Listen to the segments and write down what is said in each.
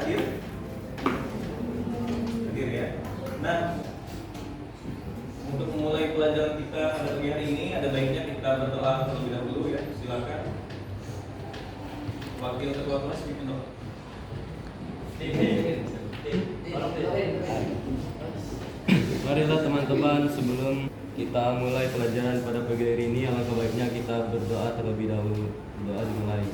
hadir? Hadir ya. Nah, untuk memulai pelajaran kita pada pagi hari ini, ada baiknya kita berdoa terlebih dahulu ya. Silakan. Wakil ketua kelas dipenuh. Marilah teman-teman, sebelum kita mulai pelajaran pada pagi hari ini, alangkah baiknya kita berdoa terlebih dahulu. Doa dimulai.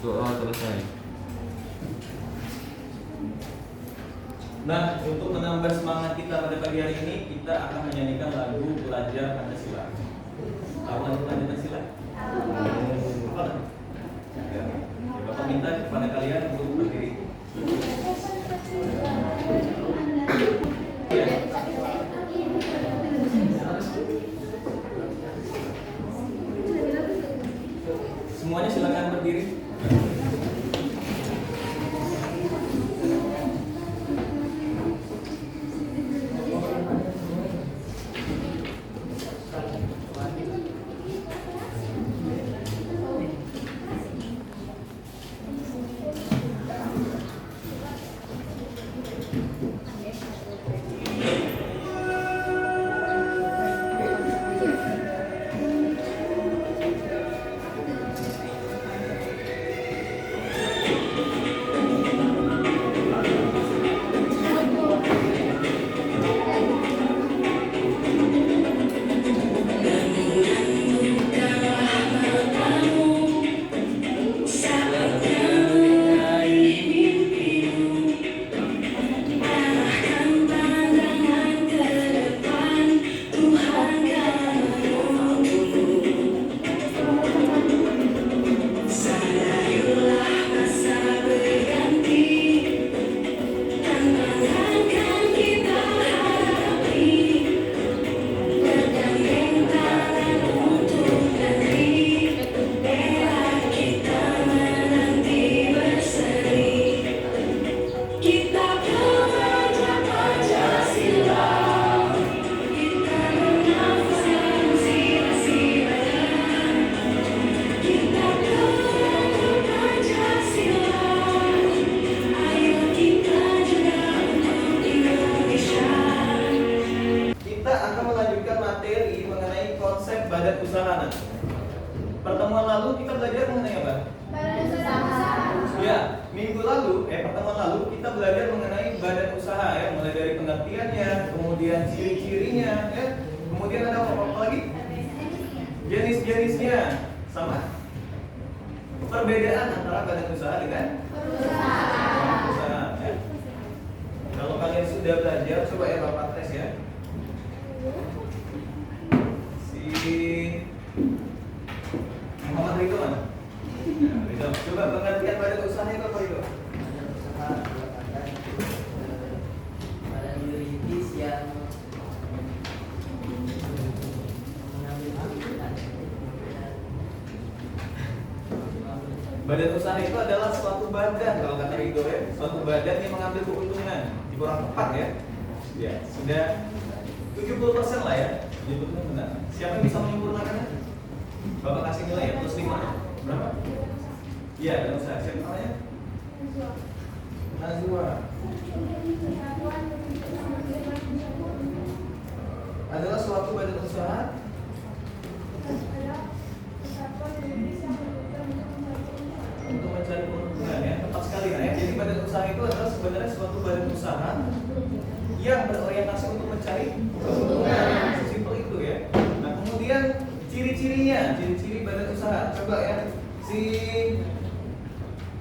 Doa selesai. Nah, untuk menambah semangat kita pada pagi hari ini, kita akan menyanyikan lagu Belajar Pancasila. Tahu lagu Belajar Pancasila? Apa? Ya. Bapak minta kepada kalian untuk berdiri. Ya. Semuanya silakan berdiri. Badan usaha. Pertemuan lalu kita belajar mengenai apa? Badan usaha. Ya, minggu lalu, pertemuan lalu kita belajar mengenai badan usaha ya, mulai dari pengertiannya, kemudian ciri-cirinya, ya, kemudian ada apa lagi? Jenis-jenisnya, sama perbedaan antara badan usaha dengan perusahaan. Ya. Kalau kalian sudah belajar, coba ya Bapak tes ya. Muhammad Ridho mana? Ridho. Coba pengertian badan usaha itu apa Ridho? Badan yuridis yang Badan usaha itu adalah suatu badan, kalau kata Ridho ya, suatu badan yang mengambil keuntungan. Kurang tepat ya. Ya, sudah 70% lah ya. 70% benar. Siapa yang bisa menyempurnakannya? Bapak kasih nilai ya, plus 5. Berapa? Iya, badan usaha. Siapa namanya? Nazwa. Adalah suatu badan usaha untuk mencari keuntungan ya, tepat sekali ya. Jadi badan usaha itu adalah sebenarnya suatu badan usaha yang berorientasi untuk mencari keuntungan. Sesimpel itu ya. Nah, kemudian ciri-cirinya, ciri-ciri badan usaha. Coba ya, si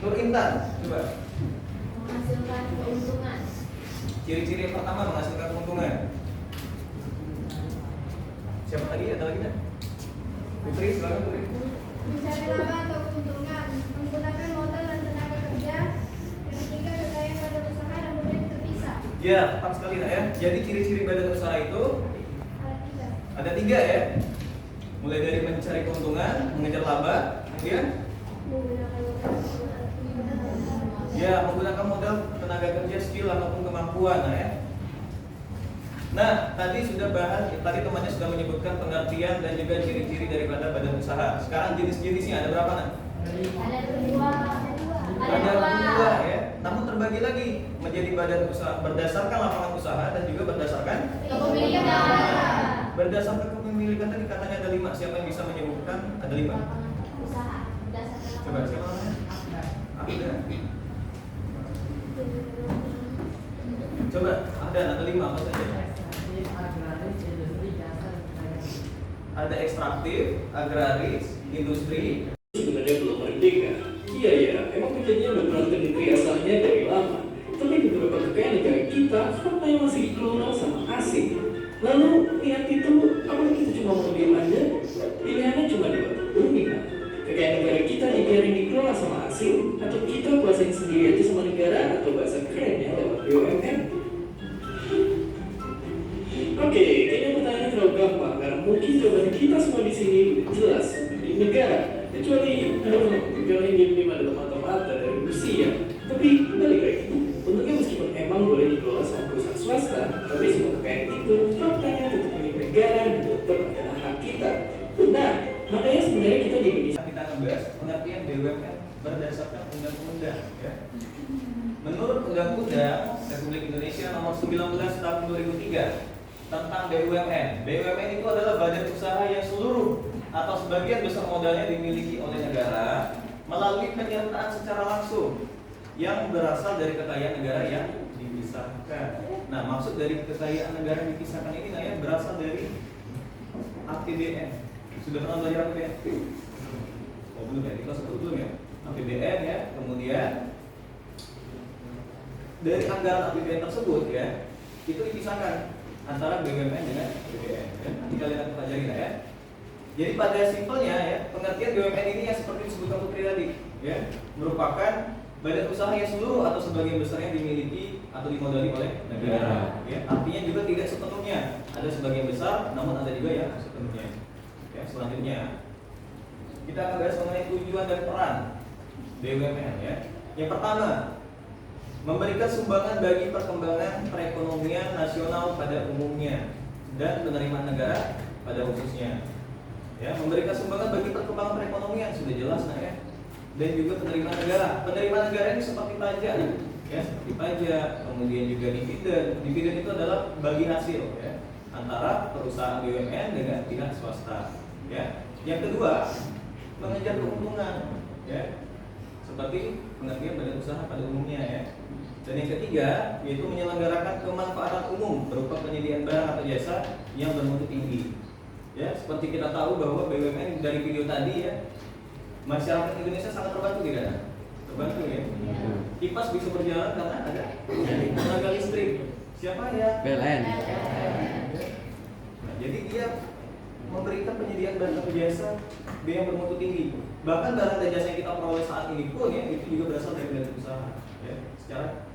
Nur Intan, coba. Menghasilkan keuntungan. Ciri-ciri yang pertama menghasilkan keuntungan. Siapa lagi? Ada lagi kan? Putri, silakan Putri. Mencari laba atau keuntungan, menggunakan modal dan tenaga kerja. Yang ketiga, kekayaan badan usaha dan kemudian terpisah. Ya, tepat sekali nak ya. Jadi ciri-ciri badan usaha itu ada 3 ya. Mulai dari mencari keuntungan, mengejar laba, kemudian menggunakan modal, tenaga kerja, skill ataupun kemampuan, nah ya. Nah, tadi sudah bahas, tadi temannya sudah menyebutkan pengertian dan juga ciri-ciri daripada badan usaha. Sekarang jenis-jenisnya ada berapa nak? Ada dua. Ada dua ya. Namun terbagi lagi menjadi badan usaha berdasarkan lapangan usaha dan juga berdasarkan Kepemilikan. berdasarkan kepemilikan tadi katanya ada 5. Siapa yang bisa menyebutkan? Ada 5. Usaha. Berdasarkan Coba siapa namanya? Ada. Coba ada 5 apa saja? Ada ekstraktif, agraris, industri. Sebenarnya belum merdeka. Iya ya, emang kejadian udah pernah ke negeri asalnya dari lama. Tapi beberapa kekayaan negara kita faktanya masih dikelola sama asing. Lalu niat itu, apakah kita cuma mau diam aja? Pilihannya cuma dua. Mendingan kekayaan negara kita dibiarin dikelola sama asing, atau kita kuasain sendiri aja sama negara, atau bahasa kerennya lewat BUMN. Oke, kayaknya pertanyaannya terlalu gampang karena mungkin jawaban kita semua di sini jelas di negara. Kecuali negara ini ada teman-teman dari Rusia. Tapi balik lagi, untungnya meskipun emang boleh dikelola sama perusahaan swasta, tapi semua kekayaan itu faktanya tetap milik negara dan tetap adalah hak kita. Nah, makanya sebenarnya kita di Indonesia Kita membahas pengertian BUMN berdasarkan undang-undang ya. Menurut Undang-Undang Republik Indonesia Nomor 19 Tahun 2003 tentang BUMN. BUMN itu adalah badan usaha yang seluruh atau sebagian besar modalnya dimiliki oleh negara melalui penyertaan secara langsung yang berasal dari kekayaan negara yang dipisahkan. Nah, maksud dari kekayaan negara yang dipisahkan ini ya berasal dari APBN. Sudah pernah belajar APBN? Oh belum ya, di kelas 1 belum ya? APBN ya, kemudian dari anggaran APBN tersebut ya itu dipisahkan antara BUMN dengan APBN ya. Nanti kalian akan pelajari lah ya. Jadi pada simpelnya ya, pengertian BUMN ini yang seperti disebutkan Putri tadi ya, merupakan badan usaha yang seluruh atau sebagian besarnya dimiliki atau dimodali oleh negara ya. Artinya juga tidak sepenuhnya, ada sebagian besar namun ada juga yang sepenuhnya ya. Selanjutnya kita akan bahas mengenai tujuan dan peran BUMN ya. Yang pertama, memberikan sumbangan bagi perkembangan perekonomian nasional pada umumnya dan penerimaan negara pada khususnya. Ya, memberikan sumbangan bagi perkembangan perekonomian sudah jelas nah ya. Dan juga penerimaan negara. Penerimaan negara ini seperti pajak ya, seperti pajak, kemudian juga dividen. Dividen itu adalah bagi hasil ya antara perusahaan BUMN dengan pihak swasta ya. Yang kedua, mengejar keuntungan ya. Seperti pengertian badan usaha pada umumnya ya. Dan yang ketiga yaitu menyelenggarakan kemanfaatan umum berupa penyediaan barang atau jasa yang bermutu tinggi. Ya, seperti kita tahu bahwa BUMN dari video tadi ya, masyarakat Indonesia sangat terbantu tidak? Terbantu ya. Kipas bisa berjalan karena ada tenaga listrik. Siapa ya? PLN. Nah, jadi dia memberikan penyediaan barang atau jasa yang bermutu tinggi. Bahkan barang dan jasa yang kita peroleh saat ini pun ya itu juga berasal dari badan usaha ya. Secara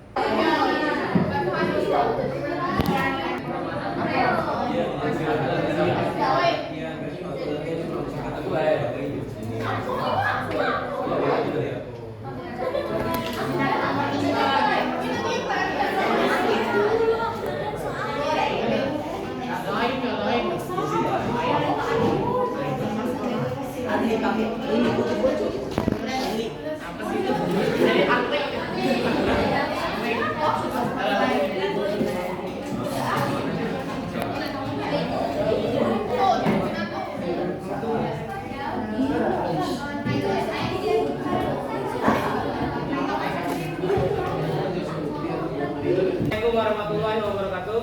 Assalamualaikum warahmatullahi wabarakatuh.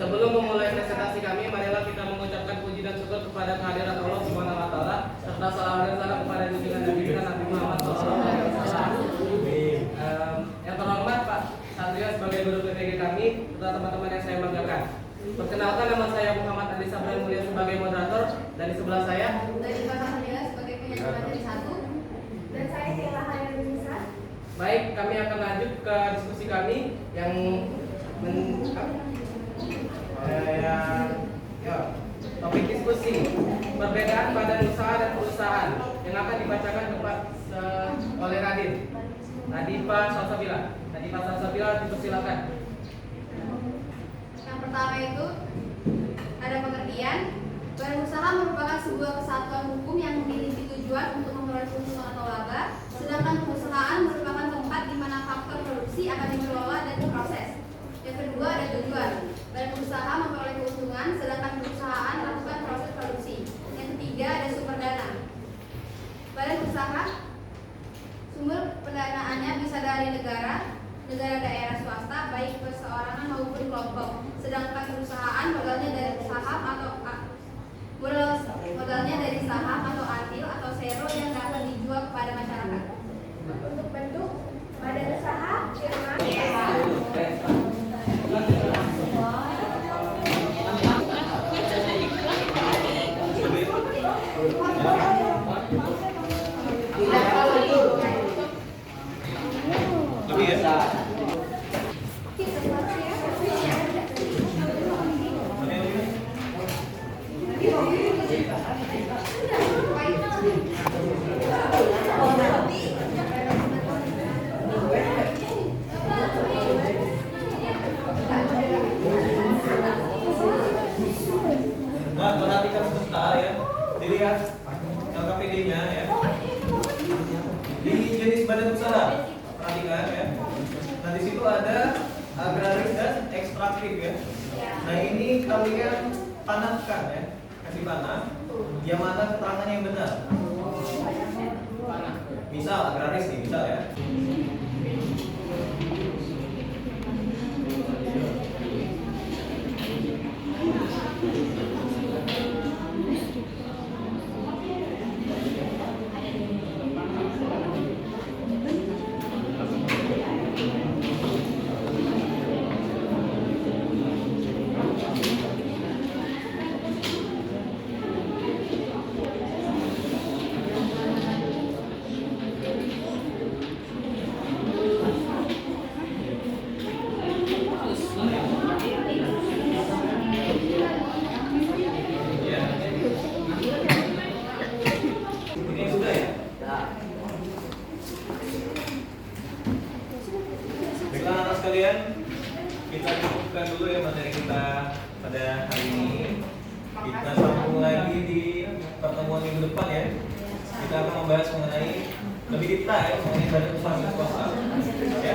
Sebelum memulai presentasi kami, marilah kita mengucapkan puji dan syukur kepada kehadirat Allah Subhanahu wa taala serta salam dan salam kepada junjungan Nabi kita Nabi Muhammad SAW. Yang terhormat Pak Satrio sebagai guru PPG kami serta teman-teman yang saya banggakan. Perkenalkan, nama saya Muhammad Adi Sabran Mulia sebagai moderator dan di sebelah saya Dari Kakak Fadila sebagai penyanyi materi 1. Dan saya Sheila Hayalunisa. baik, kami akan lanjut ke diskusi kami yang topik diskusi perbedaan badan usaha dan perusahaan yang akan dibacakan oleh Radin. Nadifa Salsabila dipersilakan. Yang pertama itu ada pengertian. Badan usaha merupakan sebuah kesatuan hukum yang memiliki tujuan untuk memperoleh keuntungan atau laba, sedangkan perusahaan merupakan tempat di mana faktor produksi akan dikelola dan diproses. Yang kedua ada tujuan. Badan usaha memperoleh keuntungan, sedangkan perusahaan melakukan proses produksi. Yang ketiga ada sumber dana. Badan usaha sumber pendanaannya bisa dari negara daerah swasta, baik perseorangan maupun kelompok. Sedangkan perusahaan modalnya dari saham atau adil atau sero yang dapat dijual kepada masyarakat. Untuk bentuk badan usaha firma. Lebih ya? Nah, perhatikan sebentar ya. Dilihat LKPD-nya ya. Di jenis badan usaha, perhatikan ya. Nah, di situ ada agraris dan ekstraktif ya. Nah, ini kalian panahkan ya. Kasih panah. Yang mana keterangannya yang benar. Misal agraris nih, misal ya. Ini sudah ya? Baiklah anak sekalian, kita cukupkan dulu ya materi kita pada hari ini. Kita sambung lagi di pertemuan minggu depan ya. Kita akan membahas mengenai lebih detail mengenai badan usaha swasta. Ya,